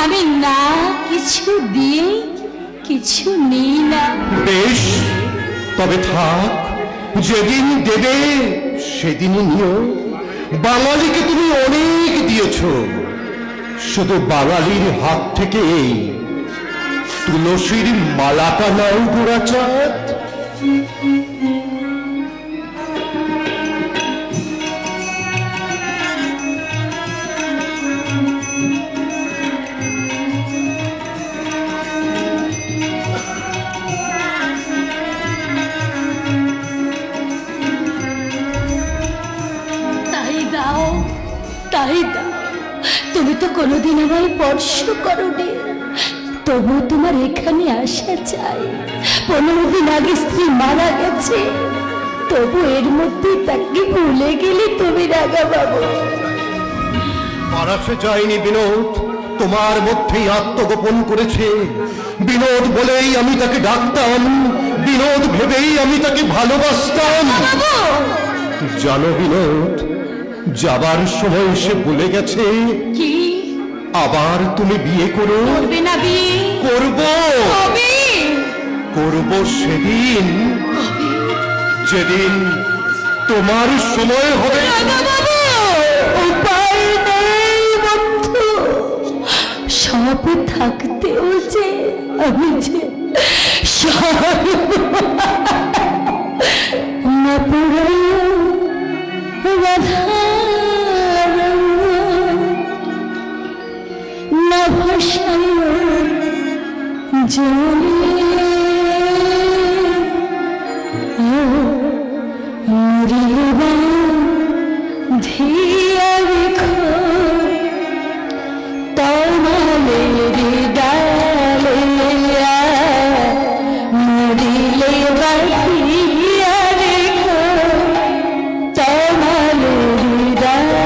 আমি না কিছু দিয়ে কিছু নিই না। বেশ, তবে থাক। যেদিন দেবে সেদিনই নিও। বাঙালিকে তুমি অনেক দিয়েছ, শুধু বাঙালির হাত থেকে তুলসীর মালাটা নাও গোড়াচাঁদ। তাই দাও। তুমি তো কোনোদিন আমায় স্পর্শ করোনি, তবু তোমার এখানে আসা চাই। 15 দিন আগে স্ত্রী মারা গেছে, তবু এর মধ্যে তাকে ভুলে গেলে তুমি রাঙাবাবু। মারা সে যায়নি বিনোদ, তোমার মধ্যেই আত্মগোপন করেছে। বিনোদ বলেই আমি তাকে ডাকতাম, বিনোদ ভেবেই আমি তাকে ভালোবাসতাম। জানো বিনোদ, যাবার সময় সে বলে গেছে কি? আবার তুমি বিয়ে করো। করবে না? বিয়ে করব। কবে? করব সেদিন, যেদিন তোমার সময় হবে। উপায় নেই বন্ধু, সব থাকতেও আমি যে না পুরাইয়া বাধার না ভাসাইয়া জলে মরিবা ধিয়া রেখো তমালের ডালে মরিলে বাহিয়া রেখো তমালের ডালে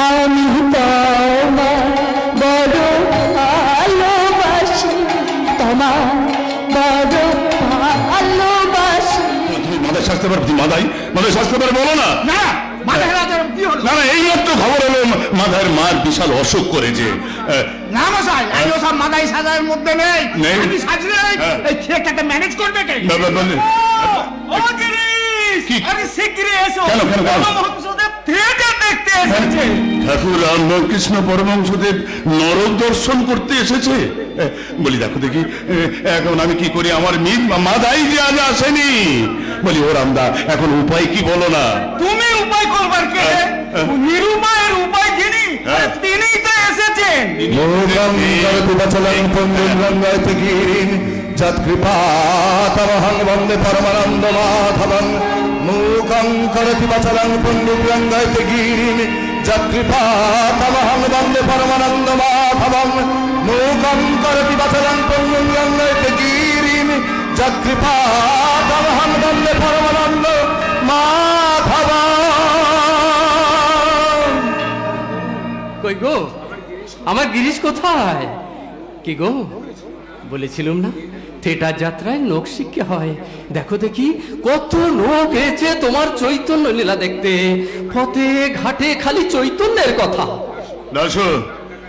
আমি তোমার বড় ভালোবাসি তোমার বড় ভালোবাসি। তুমি মাথায় স্বাস্থ্য মাথায় স্বাস্থ্য বলো না। না মাথায় রাজার কি হলো? না না, এই মাত্র খবর হলো মাথার মার বিশাল অসুখ করেছে। না মশাই, আমি ওসব মাথায় সাজার মধ্যে নেই। নেই? আমি সাজলে এই ছেলেটাকে ম্যানেজ করবে কে? ও গিরিশ, কি? আরে শিগগিরই এসো। কেন? পরমহংসদেব থিয়েটার দেখতে এসেছে। ঠাকুর রামকৃষ্ণ পরমহংসদেব নরক দর্শন করতে এসেছে। বলি দেখো দেখি এখন আমি কি করি, আমার মাথায় যে আজ আসেনি। বলি ও রামদা, এখন উপায় কি বলো না। তুমি উপায় করবার কে? নিরুপায়ের উপায় যিনি, তিনিই তো এসেছেন। যৎকৃপাতমহং বন্দে পরমানন্দ মাধবং মূকং করতি বচলং পুণ্যঙ্গায়তে গিরিম যৎকৃপাতমহং বন্দে পরমানন্দ মাধবং মূকং করতি বচলং পুণ্যঙ্গায়তে গিরিম যৎকৃপাতমহং বন্দে পরমানন্দ মাধবং। কই গো, আমার গিরিশ কোথায়? কি গো, বলেছিলাম না থিয়েটার যাত্রায় লোক শিক্ষা হয়। দেখো দেখি কত লোক এসেছে তোমার চৈতন্য লীলা দেখতে। পথে ঘাটে খালি চৈতন্যের কথা। দাসো,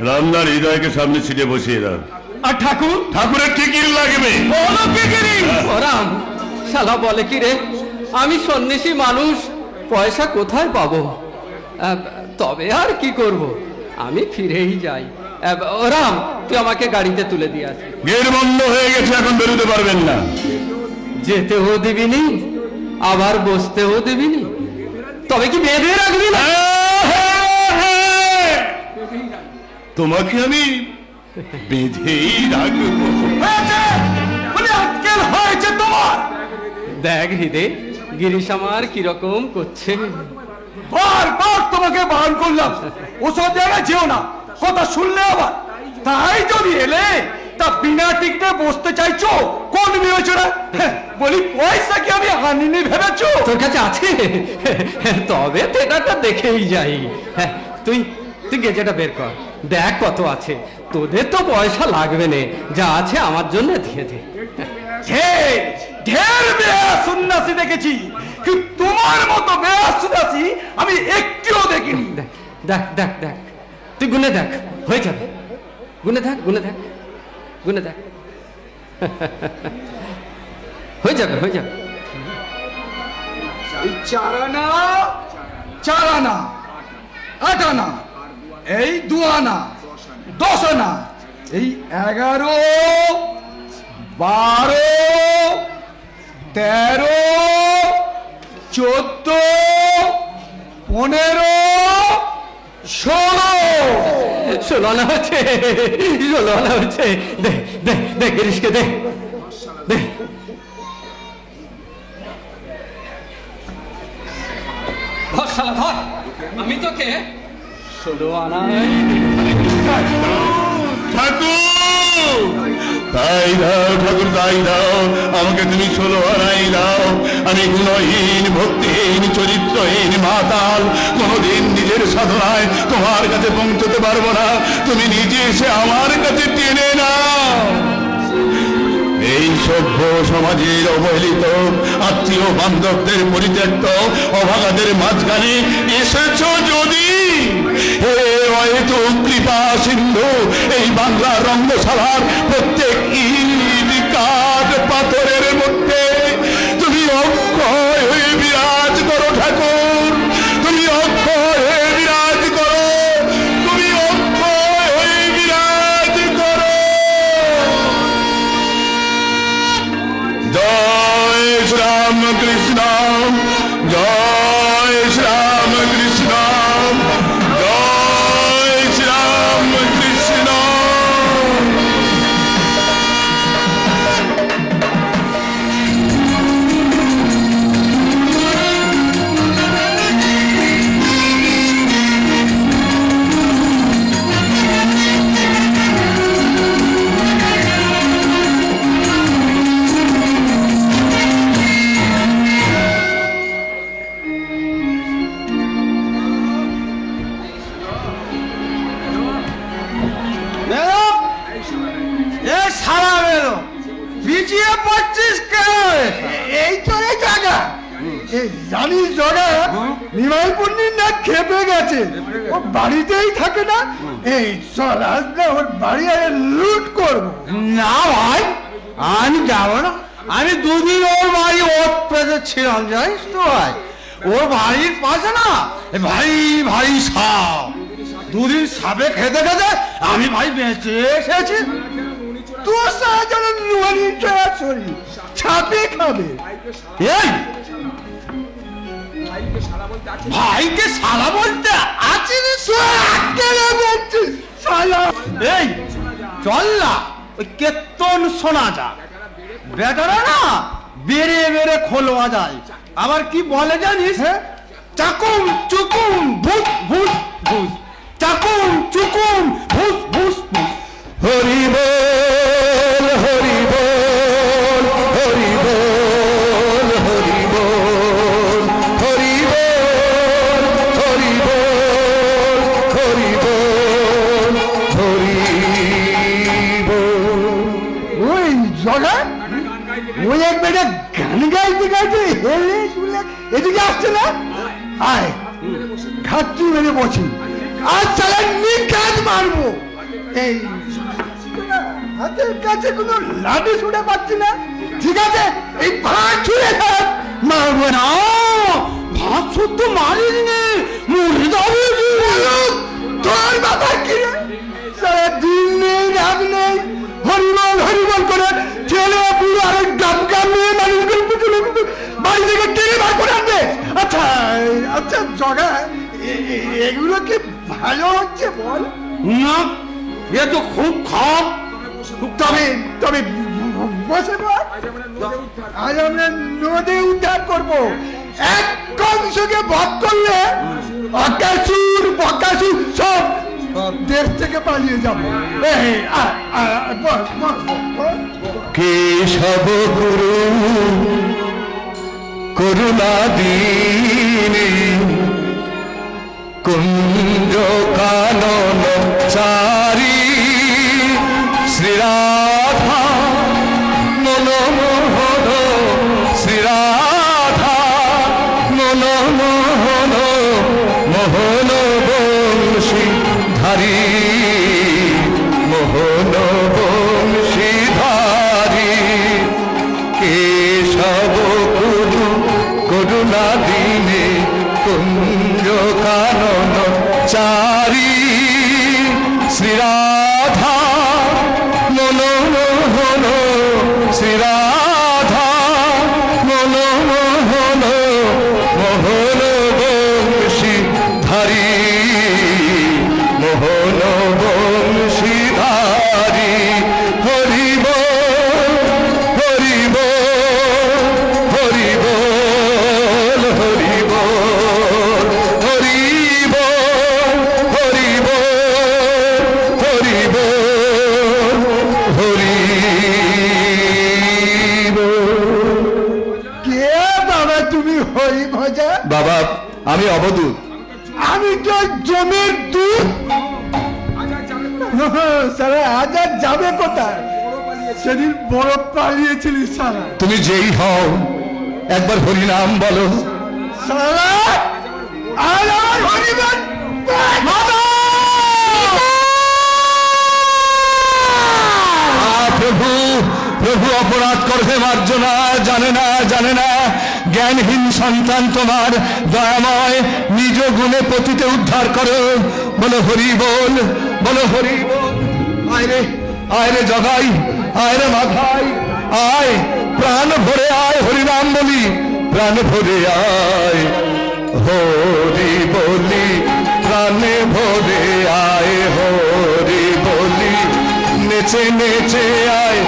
রামদার হৃদয়কে সামনে ছিটে বসিয়ে দাও। আর ঠাকুর? ঠাকুরের টিকির লাগবে। বলো কি গিরিশ? ওরাম শালা বলে কি রে, আমি সন্ন্যাসী মানুষ, পয়সা কোথায় পাবো? তবে আর কি করব, আমি ফিরেই যাই। ওরাম, তুই আমাকে গাড়িতে তুলে দিয়ে আসি। গেট বন্ধ হয়ে গেছে, এখন বেরোতে পারবেন না। যেতেও দিবিনি, আবার বসতেও দিবিনি, তবে কি বেঁধে রাখবি না? তোমাকে আমি বেঁধেই রাখবো। আজকাল হয়েছে তোমার। দেখ হৃদয়, গিরিশ আমার কিরকম করছে। বারবার তোমাকে বারণ করলাম ওসব জায়গায় যেও না, কথা শুনলে আবার। তাই যদি এলে তা বিনা টিকতে বসতে চাইছো, কোন বিবেচনা? বলি পয়সা কি আমি আনিনি ভেবেছো? তোর কাছে আছে? তবে থিয়েটারটা দেখেই যাই। হ্যাঁ, তুই গেজেটা বের কর, দেখ কত আছে। তোদের তো পয়সা লাগবে না, যা আছে আমার জন্য দিয়ে দে। ঢের বেয়া সন্ন্যাসী দেখেছি, কিন্তু তোমার মতো বেয়া সন্ন্যাসী আমি একটিও দেখিনি। দেখ দেখ দেখ দেখ, তুই গুনে দেখ, হয়ে যাবে। গুনে দেখ, গুনে দেখ, গুনে দেখ, হয়ে যাবে, হয়ে যাবে। এই 4 আনা, 4 আনা, 8 আনা, এই 2 আনা, 10 আনা, এই 11, 12, 13, 14, 15, 16। 16 আনা হচ্ছে, 16 আনা হচ্ছে। দে দে দে, গিরিশকে দে দে। ধর শালা ধর, আমি তোকে 16 আনাই। ঠাকুর তাই দাও, ঠাকুর তাই দাও, আমাকে তুমি 16 আনাই দাও। আমি গুণহীন, ভক্তিহীন, চরিত্রহীন মাতাল, কোনোদিন নিজের সাধনায় তোমার কাছে পৌঁছতে পারবো না। তুমি নিজে এসে আমার কাছে টেনে নাও। এই সভ্য সমাজের অবহেলিত আত্মীয় বান্ধবদের পরিত্যক্ত অভাগাদের মাঝখানে এসেছ যদি, হে হয়তো কৃপা সিন্ধু, এই বাংলার রঙ্গশালার প্রত্যেক ইট কাঠ পাথরের মধ্যে তুমি অক্ষয় হয়ে বিরাজ করো ঠাকুর। তুমি অক্ষয় হয়ে বিরাজ করো, তুমি অক্ষয় হয়ে বিরাজ করো। পাচ্ছিস কেন? এই চলে জায়গা এই জানিস জগা নিমাই পণ্ডিত না খেপে গেছে, ও বাড়িতেই থাকে না। এই চল আজ না ওর বাড়ি আরে লুট করবো। না ভাই আমি যাবো না, আমি দুদিন ওর বাড়ি ওর পেতে ছিলাম জানিস তো ভাই। ওর বাড়ির পাশে না ভারী ভারী সাপ, দুদিন সাপে খেতে খেতে আমি ভাই বেঁচে এসেছি। তোর সাহায্য নুয়ানি শরীর ছাপে খাবে। এই ভাইকে শালা বলতে আছে রে, বলছিস শালা? এই চল না ওই কেতন শোনা যাক, বেটারা না বেড়ে বেড়ে খোলওয়া যায়। আবার কি বলে জানিস? চাকুম চুকুম ভুস ভুস ভুস, চাকুম চুকুম ভুস ভুস ভুস। হরি বল হরি বল হরি বল হরি বল হরি বল হরি বল হরি বল হরি বল। ওই জগা ওই এক বেটা গান গাইতে গাইতে হেলে দুলে এদিকে আসছে না। আয় ঘাটতি মেরে বসি, আজ চালা নিকাজ মারবো। এই হাতের কাছে কোনো লাঠি ছুড়ে পাচ্ছি না, ঠিক আছে এই ভাত ছুড়ে মারবো না। ভাত শুদ্ধ মারিস নে, মরে যাবে। তোর বাবা কি রে, সারা দিন নেই রাত নেই হরিবল করে ছেলে পুরো আরেক গামগা মেয়ে মানুষগুলো পিছনে বাড়ি থেকে টেনে বার করে আনবে। আচ্ছা আচ্ছা জগা এগুলো কি ভালো হচ্ছে বল? না এ তো খুব খারাপ। তবে তবে বসে বল, আজ আমরা নদী উদ্ধার করবো। এক কংসকে বধ করলে অকাসুর বকাসুর সব দেশ থেকে পালিয়ে যাবো। কেশব গুরু করুণা দীনে কুঞ্জ কানন চারি শ্রীরাধা মনোমোহন শ্রীরাধা মনোমোহন মোহন বংশী ধারী মোহন বংশী ধারী কেশব গুরু করুণা দীনে কুঞ্জ কানন চারি শ্রীরাধা মনোমোহন শ্রীরাধা মনোমোহন মোহন বংশী ধারী মোহন বংশী ধারী। হরি বল হরি বল হরি বল হরি বল হরি বল হরি বল হরি বল হরি বল। কে বাবা তুমি হরি ভজা? বাবা আমি অবধূত। আমি তো জমির দুধ। সারা আজ আর যাবে কোথায়? সেদিন বড় পালিয়েছিলি সারা। তুমি যেই হও একবার হরিনাম বলো। সারা আর আমার হরিবল প্রভু প্রভু অপরাধ করবে মার্জনা, জানে না জ্ঞানহীন সন্তান তোমার, দয়াময় নিজ গুণে পতিতে উদ্ধার করো। বলো হরি বল বলো হরি বল। আয় রে জগাই আয় রে মাথায় আয়, প্রাণ ভরে আয় হরিনাম বলি, প্রাণ ভরে আয় হরি বলি, প্রাণে ভরে আয় হরি বলি। নেচে নেচে আয়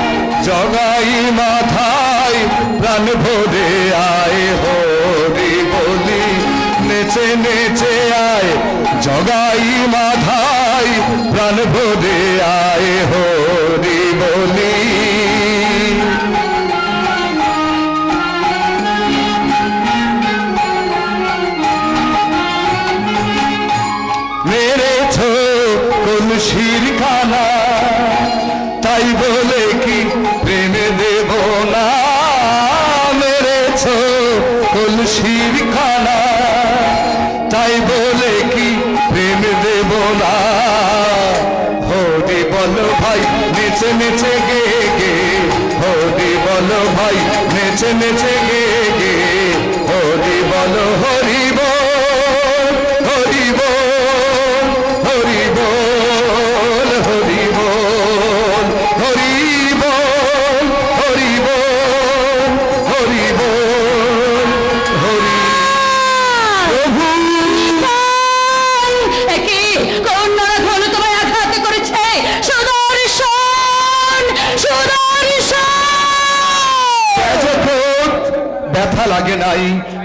জগাই মাথায়, প্রাণ ভরে আয় হরি বলি। নেচে নেচে আয় জগাই মাথায়, প্রাণ ভরে আয় হরি বলি। মেরেছ কলসির খানা, তাই বলে কি প্রেমে দেব না। না। হরি বলো ভাই নেচে নেচে গে গে, হরি বলো ভাই নেচে নেচে গে গে, হরি বলো হরি বল, হরি বল, হরি বল, হরি বল, হরি বল, হরি বল, হরি বল, হরি প্রভু। একে কোন নরধনু তোমায় আঘাত করেছে? সুদর্শন, সুদর্শন! ব্যথা লাগে নাই,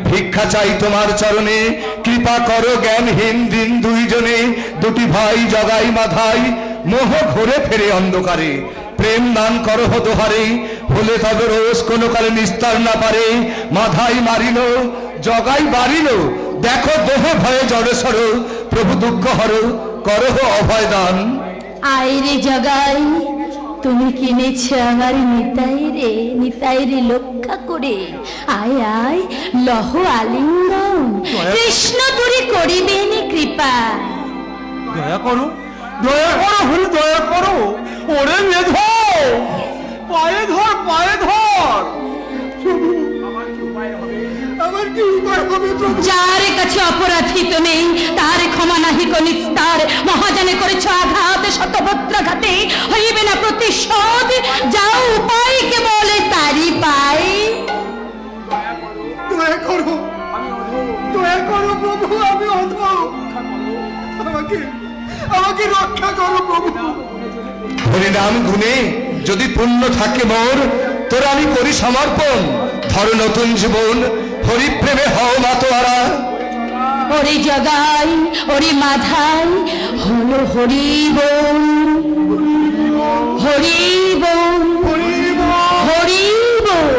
ভিক্ষা চাই তোমার চরণে, কৃপা করো জ্ঞানহীন দিন দুইজনে, দুটি ভাই জগাই মাথায়, মোহ ঘুরে ফেরে অন্ধকারে, প্রেম দান করো দোহারে, হলে তবে রোজ কোনো কালে নিস্তার না পারে, মাথায় মারিল জগাই বাড়িল, দেখো দেহ ভয়ে জড়সড়, প্রভু দুঃখ হর করহ অভয় দান। আইরে জগাই, তুমি কিনেছ আমার নিতাই রে লক্ষ্য করে, আয় আয় লহ আলিঙ্গন, কৃষ্ণ পুরী করিবেন কৃপা। দয়া করো, দয়া করো হরি, দয়া করো। ওরে মেধ, পায়ে ধর, পায়ে ধর। আমার কি উপায় হবে প্রভু? যার কাছে অপরাধী তো নেই, তার ক্ষমা নাহি কনিস্তার, মহাজনে করেছ আঘাত শতপত্রাঘাতে, হইবে না প্রতিশোধ, যাও উপায় কেবল তারি পাই। দয়া করো, দয়া করো প্রভু, আমি অধম, আমাকে আমাকে রক্ষা করো প্রভু। হরিনাম গুণে যদি পুণ্য থাকে মোর, তোর আমি করি সমর্পণ, ধর নতুন জীবন, হরি প্রেমে হও মাতোয়ারা। ওরে জগাই, ওরে মাধাই, হলো হরি বল, হরি বল, হরি বল।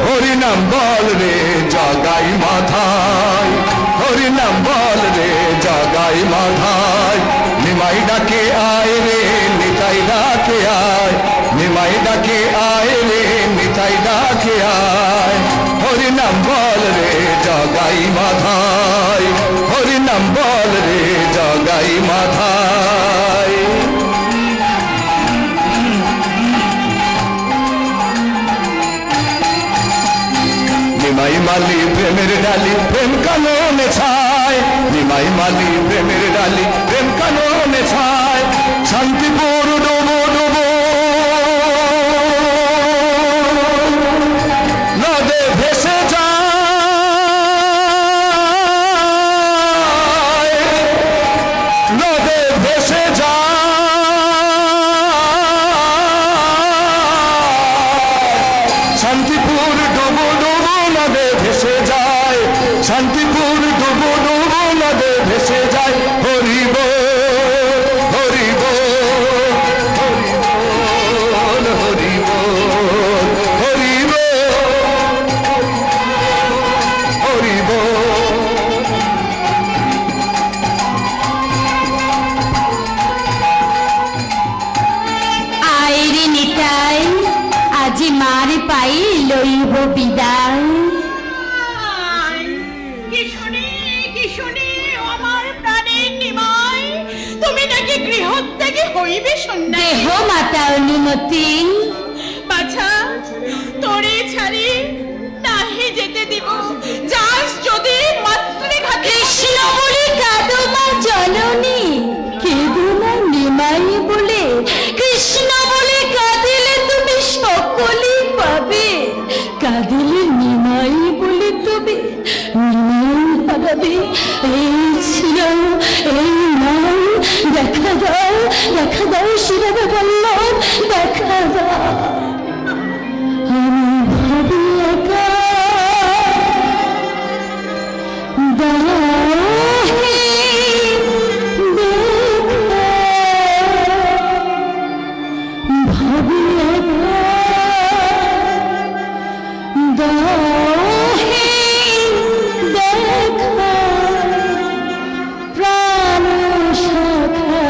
হরিনাম বল রে জগাই মাথায়, হরিনাম বল রে জগাই মাথায়, নিমাই ডাকে আয় রে নিতাই ডাকে আয়, নিমাই ডাকে আয় রে নিতাই ডাকে আয়, হরিনাম বল রে জগাই মাথায়, হরিনাম বল রে জগাই মাথায়। নিমাই মালি প্রেমের ডালি প্রেম কাননে ছায়, নিমাই মালি প্রেমের ডালি প্রেম কাননে ছায়, শান্তিপুর ডোবো ডোবো নদে ভেসে যায়, নদে ভেসে যায়, শান্তিপুর ডোবো ডোবো নদে ভেসে যায়, শান্তিপুর ডুবো ডুবো নদে ভেসে যায়, হরি বল, হরি বল, হরি বল, হরি বল, হরি বল। আইরে নিতাই, আজি মার পাই লইব বিদায়। কি শুনি আমার প্রাণের নিমাই, তুমি নাকি গৃহত্যাগী হইবে সন্ধ্যা। দেহ মাতা অনুমতি, বাছা তোরে ছাড়ি নাহি যেতে দিব, যাস যদি মাতৃঘাতে। কৃষ্ণ বলে কাঁদো মা জননী, কেঁদো না নিমাই বলে, কৃষ্ণ বলে কাঁদিলে তুমি সকলেই পাবে, কাঁদিলে নিমাই বলে তবে নিমাই হারাবে। এই ছিল এই নাম, দেখা দাও, দেখা দাও শিরাবে বল্লভ, দেখা দাও। আমি ভাবি একা, দাহে দেখা, ভাবি একা, দাহে দেখা, প্রাণ শাখা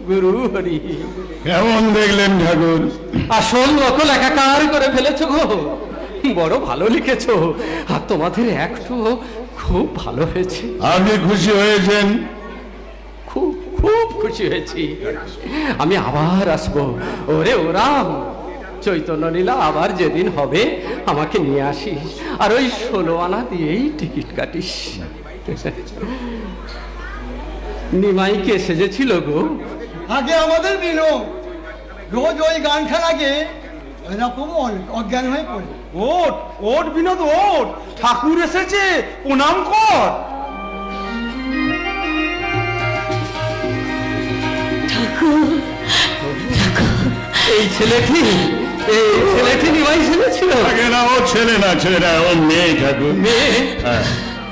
গুরু হরি। কেমন দেখলেন ঠাকুর? আসল নকল একাকার করে ফেলেছো গো। বড় ভালো লিখেছো, আর তোমাদের একটু খুব ভালো হয়েছে। আপনি খুশি হয়েছেন? খুব খুব খুশি হয়েছি। আমি আবার আসবো। ওরে ওরাম, চৈতন্য লীলা আবার যেদিন হবে আমাকে নিয়ে আসিস, আর ওই 16 আনা দিয়েই টিকিট কাটিস। নিমাই কে সেজেছিল গো? আগে আমাদের বিনো রোজ ওই গানখান আগে এরকম অজ্ঞান হয়ে পড়ে। ওট ওট বিনোদ ওট, ঠাকুর এসেছে, প্রণাম কর। এই ছেলেটি নিমাই সেজেছিল? আগে না, ও ছেলে না, ছেলে না, ও মেয়ে ঠাকুর। মেয়ে? হ্যাঁ।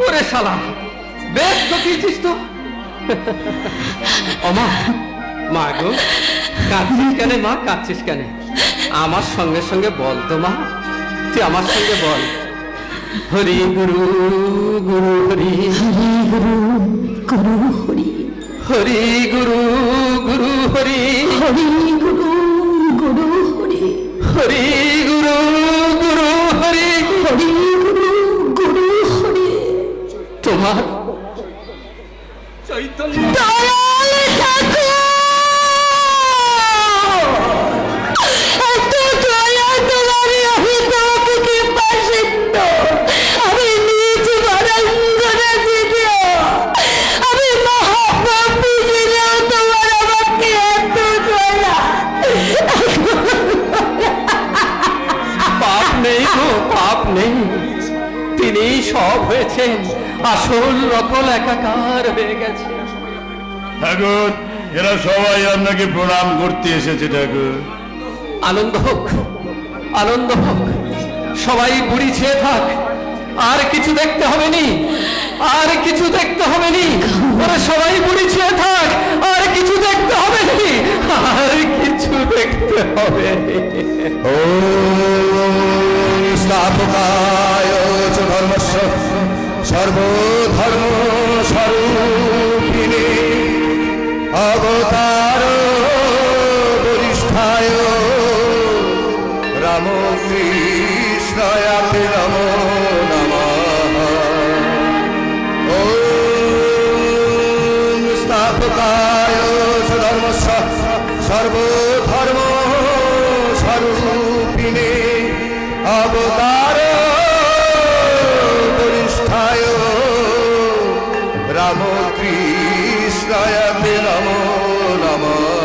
ওরে শালা, বেশ তো কিছিস তো। মা, মা গো, কাঁদছিস কেন মা, কাঁদছিস কেন? আমার সঙ্গে সঙ্গে বল তো মা, তুই আমার সঙ্গে বল। হরি গুরু গুরু হরি, হরি গুরু গুরু হরি, হরি গুরু গুরু হরি, হরি গুরু গুরু হরি, হরি গুরু গুরু হরি, হরি গুরু গুরু হরি। তোমার চৈতন্য দয়াল ঠাকুর, এত দয়া তোমারই অহিত কৃপা সিন্ধু। আমি নিজ বরঙ্গনা দিলে, আমি মহাপ্রভু দিলেও তোমার আমাকে এত দয়া। পাপ নেই গো, পাপ নেই। তিনি সব হয়েছেন, আসল নকল একাকার হয়ে গেছে। ঠাকুর, এরা সবাই আপনাকে প্রণাম করতে এসেছে ঠাকুর। আনন্দ হোক, আনন্দ হোক, সবাই বুড়ি ছেয়ে থাক। আর কিছু দেখতে হবে নি, আর কিছু দেখতে হবে নি। ওরা সবাই বুড়ি ছেয়ে থাক, আর কিছু দেখতে হবে নি, আর কিছু দেখতে হবে নি। ওম স্থাপকায় চ ধর্মস্য সর্বধর্ম স্বরূপিণে অবতার বরিষ্ঠায় রামকৃষ্ণায় নমো নমঃ। ওম স্থাপকায় চ ধর্মস্য সর্বধর্ম স্বরূপিণে অবতার বরিষ্ঠায় রামকৃষ্ণায় নমো নমঃ।